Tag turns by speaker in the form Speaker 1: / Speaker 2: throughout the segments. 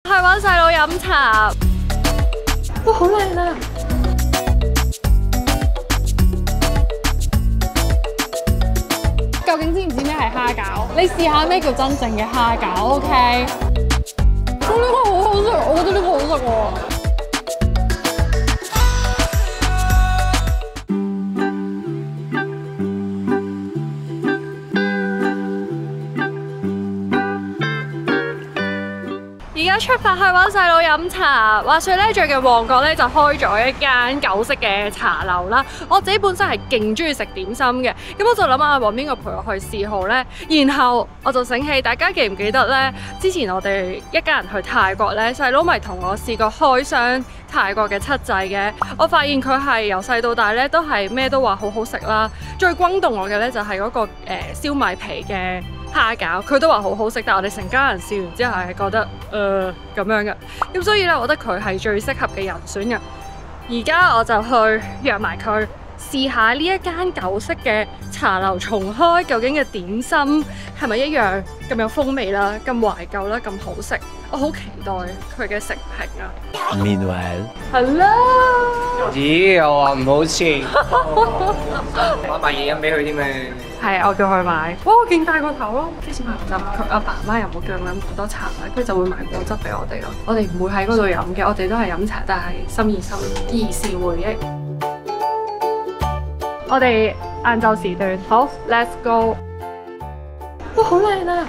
Speaker 1: 去揾細佬飲茶。哇，好靚啊！究竟知唔知咩係蝦餃？你試下咩叫真正嘅蝦餃 ，OK？ 哇，呢個好好食，我覺得呢個好食喎。而家出發去揾細佬飲茶。話說咧，最近旺角咧就開咗一間舊式嘅茶樓啦。我自己本身係勁中意食點心嘅，咁我就諗下揾邊個陪我去試好呢？然後我就醒起，大家記唔記得呢？之前我哋一家人去泰國呢，細佬咪同我試過開箱泰國嘅七仔嘅。我發現佢係由細到大咧都係咩都話好好食啦。最轟動我嘅咧就係嗰個燒米皮嘅蝦餃，佢都話好好食，但係我哋成家人試完之後係覺得咁樣嘅，咁所以咧，我覺得佢係最適合嘅人選嘅。而家我就去約埋佢試下呢一間舊式嘅茶樓重開，究竟嘅點心係咪一樣咁有風味啦，咁懷舊啦，咁好食。我好期待佢嘅食評啊。Meanwhile，Hello。
Speaker 2: 咦，我話唔好似我買嘢飲俾佢啲咩？
Speaker 1: 係，我叫佢買。哇，我勁大個頭咯！之前就佢阿爸媽又冇叫我飲咁多茶啦，佢就會買果汁俾我哋咯。我哋唔會喺嗰度飲嘅，我哋都係飲茶，但係心意心兒時回憶。我哋晏晝時段，好 ，Let's go！ 哇，好靚啊！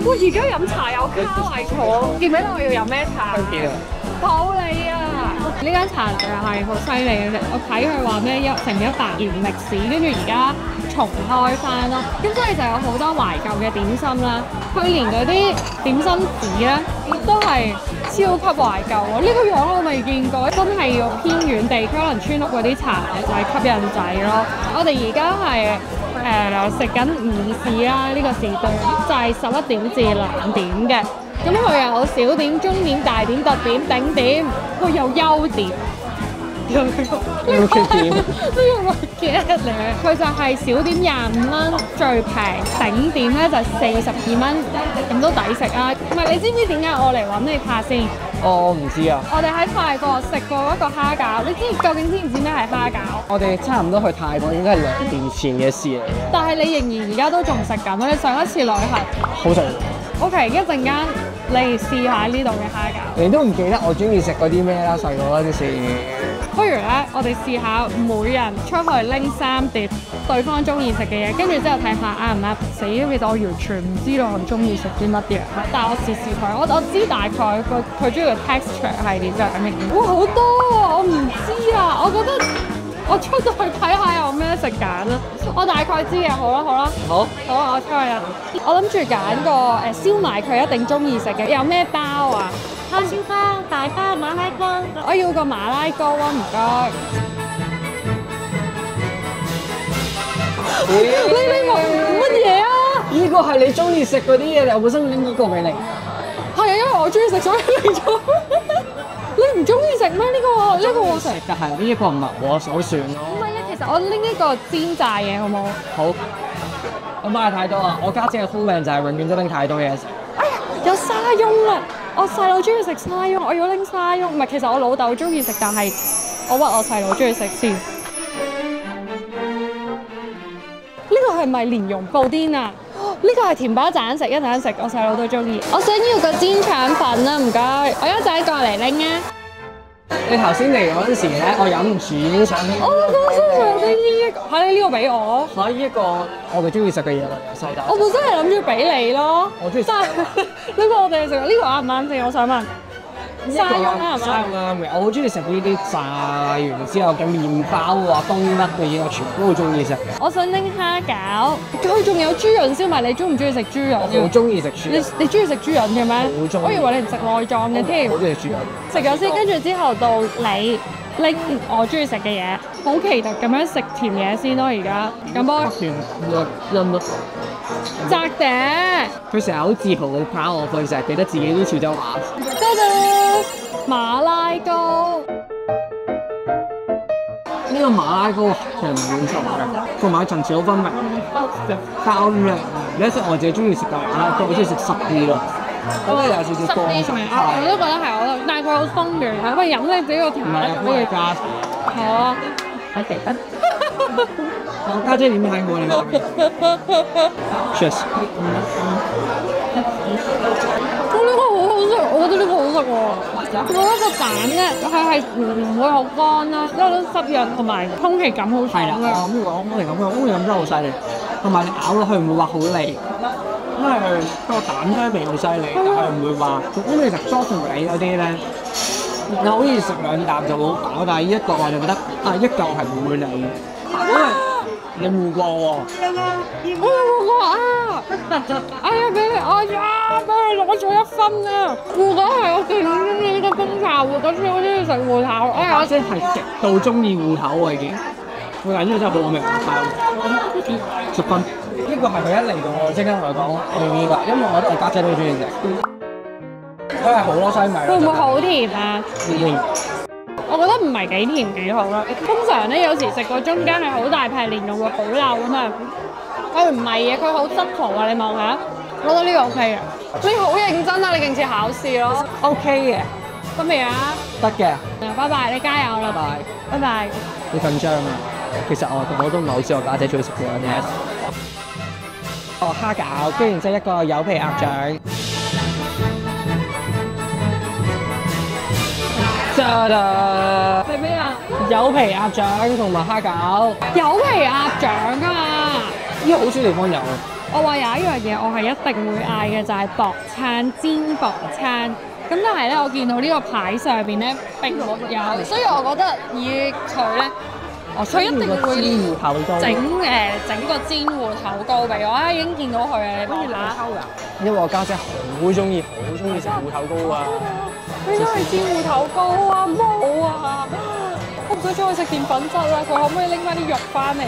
Speaker 1: 哇，而家飲茶有卡位坐，記唔記得我要飲咩茶？保利啊！呢間茶就係好犀利嘅，我睇佢話咩成100年歷史，跟住而家重開翻咯。咁所以就有好多懷舊嘅點心啦。佢連嗰啲點心紙咧都係超級懷舊喎。呢個樣我未見過，真係要偏遠地區，可能村屋嗰啲茶樓就係吸引仔咯。我哋而家係食緊午市啦，呢個時段就係11點至2點嘅。咁佢有小點、中點、大點、特點、頂點，佢有優點。有缺點。呢個係嘅咧，佢就係小點25蚊最平，頂點咧就42蚊，咁都抵食啊！唔係，你知唔知點解我嚟揾你拍先？
Speaker 2: 我唔知啊。
Speaker 1: 我哋喺泰國食過一個蝦餃，你究竟知唔知咩係蝦餃？
Speaker 2: 我哋差唔多去泰國應該係2年前嘅事嚟嘅。
Speaker 1: 但係你仍然而家都仲食緊，你上一次旅行
Speaker 2: 好食。
Speaker 1: OK， 一陣間你試下呢度嘅蝦餃。
Speaker 2: 你都唔記得我中意食嗰啲咩啦，細個嗰陣時。
Speaker 1: 不如咧，我哋試下每人出去拎3碟對方中意食嘅嘢，跟住之後睇下啱唔啱。死，其實我完全唔知道我中意食啲乜嘢，但係我試試佢，我知大概佢中意嘅 texture 係點樣嘅。哇，好多啊！我唔知啊，我覺得我出到去睇下有咩食揀啦。我大概知嘅，好啦好啦。好啊，我出去啦。我諗住揀個燒賣，佢一定中意食嘅。有咩包啊？叉燒包、大包、馬拉糕。我要個馬拉糕啊，唔該。你拎我乜嘢啊？
Speaker 2: 呢個係你中意食嗰啲嘢，我本身拎呢個俾你。
Speaker 1: 係啊，因為我中意食，所以拎咗。你唔中意食咩？呢個我食，
Speaker 2: 但係呢一個唔係我首選咯。
Speaker 1: 唔係啊，其實我拎呢個煎炸嘢好冇？
Speaker 2: 好。我買太多啦，我家姐嘅通病就係永遠都拎太多嘢食。
Speaker 1: 哎呀，有沙翁啦！我細佬中意食沙翁，我要拎沙翁。唔係，其實我老豆中意食，但係我屈我細佬中意食先。呢個係咪蓮蓉布甸啊？呢個係甜巴盞食，一陣食，我細佬都中意。我想要個煎腸粉啦，唔該。我一陣過嚟拎啊！
Speaker 2: 你頭先嚟嗰陣時咧，我忍唔住已經想拎。
Speaker 1: 我想拎呢一個，嚇你呢個俾我。
Speaker 2: 嚇！呢一個我哋中意食嘅嘢啦，細大。
Speaker 1: 我本身係諗住俾你咯。
Speaker 2: 我中意食。
Speaker 1: 但係呢個我哋食，呢個啱唔啱先？我想問。沙翁啱唔啱？
Speaker 2: 啱嘅，我好中意食呢啲炸完之後嘅麵包啊、冬甩嘅嘢，我全部都好中意食嘅。
Speaker 1: 我想拎蝦餃，佢仲有豬潤燒賣，你中唔中意食豬潤？
Speaker 2: 我好中意食豬潤。
Speaker 1: 你中意食豬潤嘅咩？
Speaker 2: 好中意。
Speaker 1: 我以為你唔食內臟嘅添。
Speaker 2: 好中意食豬潤。食
Speaker 1: 咗先，跟住之後到你拎我中意食嘅嘢，好奇特咁樣食甜嘢先咯。而家咁波。扎嗲。佢成日好自豪地跑我，佢成日記得自己啲潮州話。多謝馬拉糕。你
Speaker 2: 呢個馬拉糕係唔滿足嘅，同埋層次好分明，較涼。你一食我自己中意食嘅馬拉糕，我中意食濕啲咯。咁咧有少少乾濕，
Speaker 1: 我都覺得係，但係佢好鬆軟，因為飲你自己個甜品咁嘅加。係啊，我記得。
Speaker 2: 我家姐點睇我哋嗰邊 ？Cheers！
Speaker 1: 呢個好好食，我覺得呢個好食喎。我覺得個蛋咧，係唔會好乾啦，因為都濕潤同埋空氣感好重嘅。
Speaker 2: 咁講空氣感，空氣感真係好犀利，同埋你咬落去唔會話好膩。因為佢個蛋香味好犀利，但係唔會話，因為食梳士味嗰啲咧，你好似食2啖就好飽，但係一個我就覺得一嚿係唔會膩，因為你換過喎。
Speaker 1: 我有換過啊！哎呀，俾佢攞咗1分啊！芋頭係我勁中意呢個風茶芋，嗰次好中意食芋頭。哎呀，
Speaker 2: 我真係極度中意芋頭喎已經，芋頭呢個真係好味，係10分。呢個係佢一嚟到我即刻同佢講呢個，因為我家姐都中意食。佢係好多西米。
Speaker 1: 會唔會好甜啊？我覺得唔係幾甜幾好啦。通常咧有時食過中間係好大片蓮蓉會好漏㗎嘛。佢唔係嘅，佢好質樸啊！你望下，我覺得呢個 OK 嘅。你好認真啊！你勁似考試咯。
Speaker 2: OK 嘅。
Speaker 1: 得未啊？
Speaker 2: 得嘅。
Speaker 1: 拜拜，你加油啦！拜拜。
Speaker 2: 你緊張啊？其實我都唔係好知我家姐中意食嘅嘢。蝦餃，跟住然之後一個柚皮鴨掌。
Speaker 1: 係咩啊？
Speaker 2: 柚皮鴨掌同埋蝦餃。
Speaker 1: 柚皮鴨掌啊！
Speaker 2: 呢個好少地方有。
Speaker 1: 我話有一樣嘢我係一定會嗌嘅就係薄餐煎薄餐。咁但係咧，我見到呢個牌上邊咧並沒有，所以我覺得以佢咧。佢一定會整個煎芋頭糕俾我啊！已經見到佢啊，你不如拿。
Speaker 2: 因為我家姐好中意食芋頭糕啊！
Speaker 1: 你都係煎芋頭糕啊？冇啊！我唔想再食澱粉質啦，佢可唔可以拎翻啲肉翻嚟？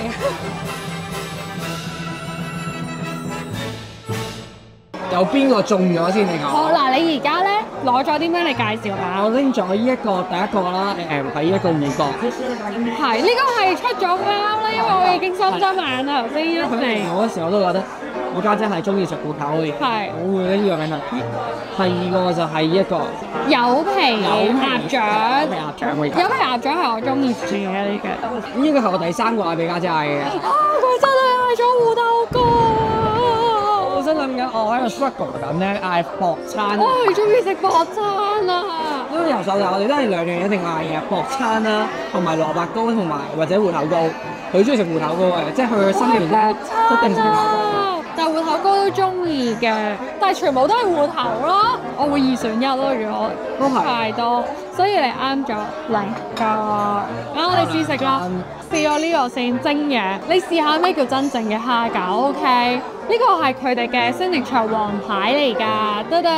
Speaker 2: 有邊個中咗先？你講。
Speaker 1: 好嗱，你而家咧攞咗啲咩嚟介紹下？
Speaker 2: 我拎咗呢一個第一個啦，係呢一個芋角。
Speaker 1: 係呢個係出咗貓啦，因為我已經心心眼啦，頭先一嚟。
Speaker 2: 我嗰時我都覺得我家姐係中意食芋頭嘅。
Speaker 1: 係。
Speaker 2: 我會拎呢個名啦。第二個就係一個
Speaker 1: 柚皮鴨掌。
Speaker 2: 柚皮鴨掌
Speaker 1: 係我中意食嘅呢個。
Speaker 2: 呢個係我第3個嗌俾家姐嗌嘅。
Speaker 1: 啊！佢真係嗌咗芋頭糕。
Speaker 2: 我真諗緊，我喺度 struggle 緊咧，嗌薄餐。
Speaker 1: 我係中意食薄餐啊！
Speaker 2: 因為由細到大我哋都係2樣一定嗌嘅，薄餐啦，同埋蘿蔔糕同埋或者芋頭糕。佢中意食芋頭糕嘅，即係佢嘅心裏面咧一定食芋頭糕。
Speaker 1: 但係芋頭糕都中意嘅，但係全部都係芋頭咯。我會2選1咯，如果太多，所以你啱咗嚟個。我哋試食啦，試咗呢個先蒸嘢。你試下咩叫真正嘅蝦餃 ？OK。呢個係佢哋嘅signature王牌嚟㗎，得得。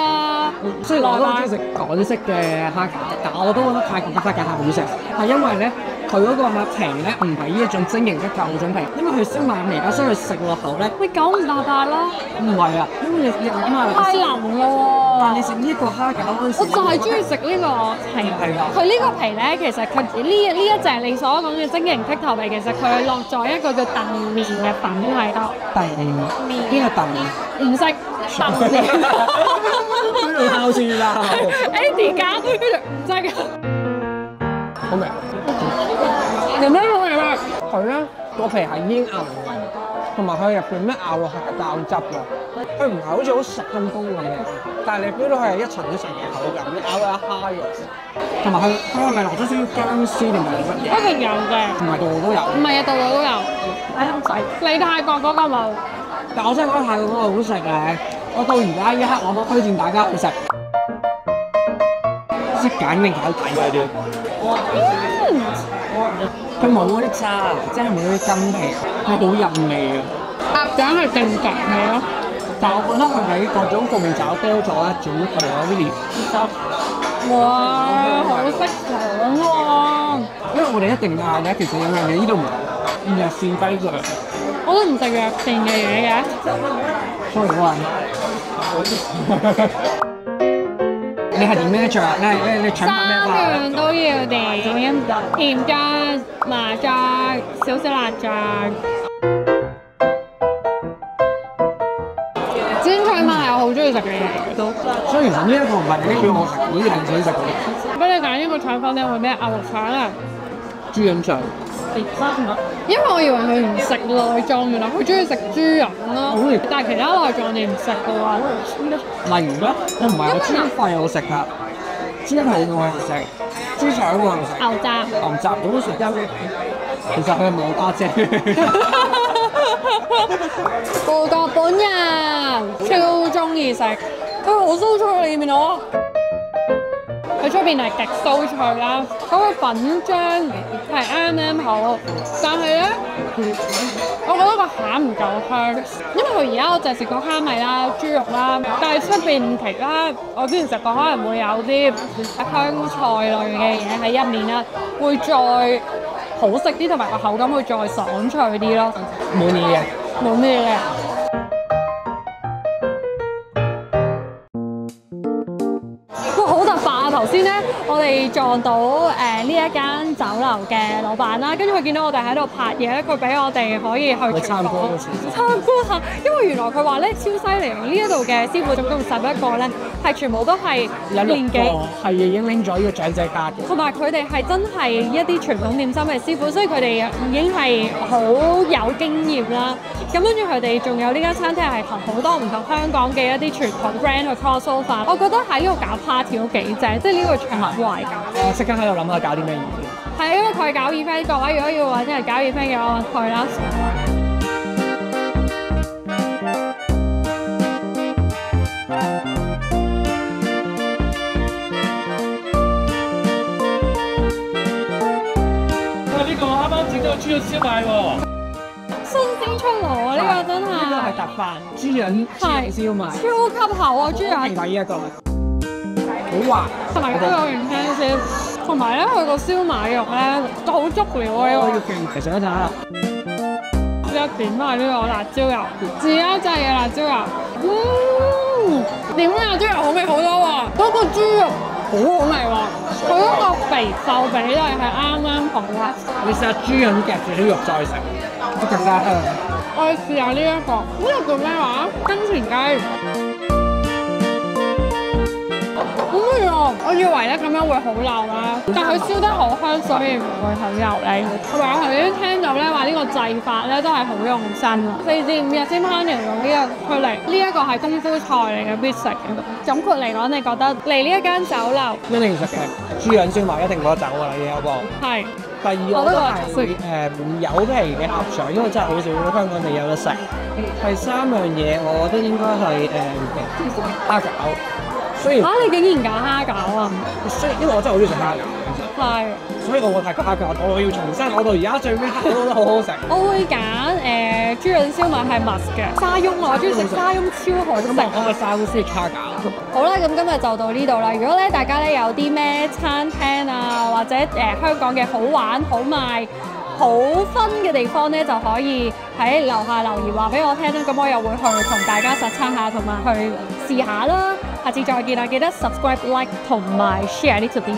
Speaker 2: 雖然我都中意食港式嘅蝦餃，但我都覺得泰國嘅蝦餃係好食，係因為咧佢嗰個皮咧唔係呢一種晶瑩一嚿嗰種皮，因為佢燒賣皮啦，所以佢食落口咧，
Speaker 1: 喂9唔搭八啦。
Speaker 2: 唔係啊，因為你諗下，
Speaker 1: 太腍啦喎！
Speaker 2: 但你食呢個蝦餃嗰陣時，
Speaker 1: 我就係中意食呢個皮。係啦。佢呢個皮咧，其實佢呢一隻你所講嘅晶瑩剔透皮，其實佢落咗一個叫燉麵嘅粉喺度。
Speaker 2: 燉麵。邊個燉麵？唔識
Speaker 1: 燉麵。
Speaker 2: 邊度烤住啦
Speaker 1: ？Andy 搞佢唔識啊！
Speaker 2: 好味。
Speaker 1: 有咩好味咧？
Speaker 2: 佢咧個皮係煙韌嘅，同埋佢入邊咩咬落去係爆汁㗎。佢唔係好似好熟咁風咁嘅，但係你 feel 到佢係一層一層嘅口感，你咬落一蝦肉。同埋佢係咪落咗少少薑絲定係乜嘢？
Speaker 1: 一定有嘅。唔
Speaker 2: 係度度都有。唔
Speaker 1: 係啊，度度都有。你泰國嗰個冇。
Speaker 2: 但我真係覺得泰國嗰個好食嘅，我到而家呢一刻我都推薦大家去食。識揀定揀大嗰啲。佢冇嗰啲渣，即係冇嗰啲筋皮，係好入味嘅。
Speaker 1: 鴨掌係定格味咯，
Speaker 2: 但我覺得佢喺各種方面找多咗一種佢嗰啲料。
Speaker 1: 哇，好識講喎！
Speaker 2: 因為我哋一定嗌嘅，其實有樣嘢呢度唔係藥膳雞腳。
Speaker 1: 我都唔食藥膳嘅嘢嘅。
Speaker 2: sorry， 我話你係點咩醬？你搶下咩
Speaker 3: 三
Speaker 2: 花？
Speaker 3: 樣都要啲，咁樣甜醬、麻醬、少少辣醬。煎菜嘛係我好中意食嘅嘢都。
Speaker 2: 雖然呢一個唔係你叫我食，我依然想食嗰啲
Speaker 3: 俾你揀呢個腸粉，你會咩牛肉腸啊？
Speaker 2: 豬膶腸。
Speaker 3: 因為我以為佢唔食內臟，原來佢中意食豬膶咯。但係其他內臟你唔食嘅喎。
Speaker 2: 例如咧，我唔係我豬肺我食㗎，豬肚我係食，豬腸我係食，
Speaker 3: 牛雜。
Speaker 2: 牛雜我都食得。其實佢係冇家姐。
Speaker 3: 個個本人超中意食，佢好酥脆，你見唔見到啊？佢出邊係極酥脆啦，嗰個粉漿係啱好，但係咧，我覺得個餡唔夠香，因為佢而家我就係食過蝦米啦、豬肉啦，但係出邊其他我之前食過可能會有啲香菜類嘅嘢喺入面啦，會再好食啲，同埋個口感會再爽脆啲咯。
Speaker 2: 滿意嘅。
Speaker 3: 冇咩嘅。哇！好突發啊！頭先咧，我哋撞到呢一間酒樓嘅老闆啦，跟住佢見到我哋喺度拍嘢咧，佢俾我哋可以去
Speaker 2: 參觀
Speaker 3: 下，因為原來佢話咧超犀利，呢一度嘅師傅總共11個咧，係全部都係年紀
Speaker 2: 係已經拎咗呢個長者卡嘅。
Speaker 3: 同埋佢哋係真係一啲傳統點心嘅師傅，所以佢哋已經係好有經驗啦。咁跟住佢哋仲有呢間餐廳係同好多唔同香港嘅一啲傳統 brand 去 cross over。我覺得喺呢度搞 party 都幾正，即係呢個場圍搞。
Speaker 2: 我即刻喺度諗下搞啲咩嘢。
Speaker 3: 係因為佢搞 event，各位如果要揾人搞 event 嘅話，揾佢啦。
Speaker 4: 呢個啱啱整到豬肉燒賣喎，
Speaker 3: 新鮮出爐啊！呢個真係
Speaker 2: 呢個係特飯豬膶燒賣，
Speaker 3: 超級厚啊！豬膶
Speaker 2: 睇呢一個好滑，
Speaker 3: 同埋都有原香先，同埋咧佢個燒賣肉咧都好足料啊！呢個
Speaker 2: 其實一陣啦，
Speaker 3: 一點都係呢個辣椒油，自家製嘅辣椒油，點解辣椒油好味好多喎？嗰個豬肉好好味喎，佢嗰個肥瘦比例係啱啱好啦。
Speaker 2: 你試下豬膶夾住啲肉再食，都更加香。
Speaker 3: 我哋試下呢一個，呢個叫咩話？跟前雞。好味啊！我以為咧咁樣會好漏啦，但佢燒得好香，所以唔會好油膩。同埋我頭先聽到咧話呢個製法咧都係好用心啊，4至5日先烹調到呢個出嚟。呢一個係功夫菜嚟嘅，必食嘅。總括嚟講，你覺得嚟呢一間酒樓
Speaker 2: 一定食嘅豬膶燒賣一定攞走㗎啦，已經有噃。
Speaker 3: 係。
Speaker 2: 第二我都係有皮嘅鴨腸，因為真係好少香港地有得食。第三樣嘢我覺得應該係蝦餃。雖然
Speaker 3: 你竟然揀蝦餃啊！
Speaker 2: 因為我真係好中意食蝦餃，
Speaker 3: 係，
Speaker 2: 所以我會係蝦餃，我要重新，我到而家最尾我都覺得好好食。
Speaker 3: 我會揀豬膶燒賣係 must 嘅，沙翁我中意食沙翁超好食。
Speaker 2: 咁我嘅沙翁先係蝦餃。
Speaker 3: 好啦，咁今日就到呢度啦。如果咧大家咧有啲咩餐廳啊，或者香港嘅好玩、好賣、好分嘅地方咧，就可以喺樓下留言話俾我聽啦。咁我又會去同大家實測下，同埋去試下啦。下次再見啦，記得 subscribe、like 同埋 share 呢條片。